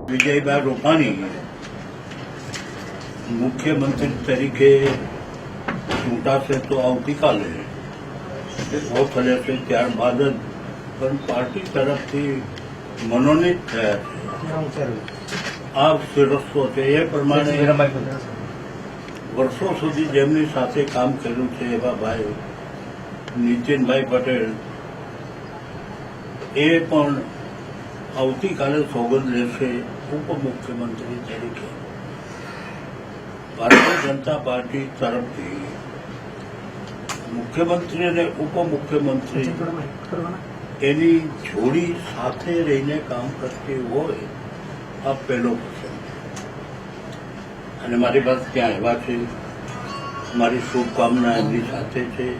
વિજયભાઈ રૂપાણી મુખ્યમંત્રી તરીકે ચૂંટાશે તો આવતીકાલે વોટ લેશે ત્યારબાદ જ પણ પાર્ટી તરફથી મનોનીત થયા છે આ શિરસ્તો છે એ પ્રમાણે વર્ષો સુધી જેમની સાથે કામ કર્યું છે એવા ભાઈ નીતિનભાઈ પટેલ એ પણ આવતીકાલે સોગંદ લેશે ઉપમુખ્યમંત્રી તરીકે ભારતીય જનતા પાર્ટી તરફથી મુખ્યમંત્રી અને ઉપમુખ્યમંત્રી એની જોડી સાથે રહીને કામ કરતી હોય આ પહેલો પ્રસંગ અને મારી પાસે ત્યાં આવ્યા છે મારી શુભકામના એમની સાથે છે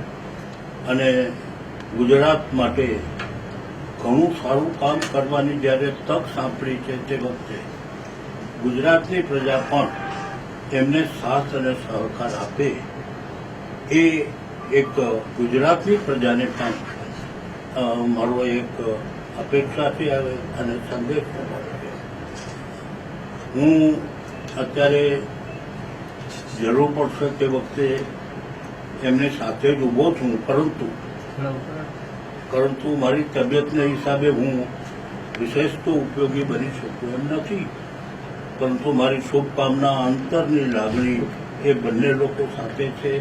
અને ગુજરાત માટે ઘણું સારું કામ કરવાની જ્યારે તક સાંપડી છે તે વખતે ગુજરાતની પ્રજા પણ એમને સાથ અને સહકાર આપે એ એક ગુજરાતની પ્રજાને પણ મારો એક અપેક્ષાથી આવે અને સંદેશ પણ છે હું અત્યારે જરૂર પડશે તે વખતે એમની સાથે જ ઊભો છું પરંતુ મારી તબિયતના હિસાબે હું વિશેષ તો ઉપયોગી બની શકું એમ નથી પરંતુ મારી શુભકામના અંતરની લાગણી એ બંને લોકો સાથે છે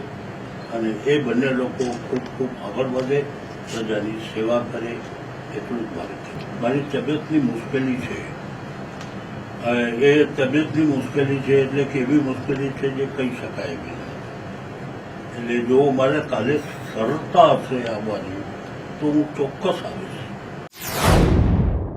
અને એ બંને લોકો ખૂબ ખૂબ આગળ વધે પ્રજાની સેવા કરે એટલું જ મારી તબિયતની મુશ્કેલી છે એ તબિયતની મુશ્કેલી છે એટલે કે એવી મુશ્કેલી છે જે કહી શકાય એવી એટલે જો મારે કાલે સરળતા હશે આવવાની તો હું ચોક્કસ આવીશ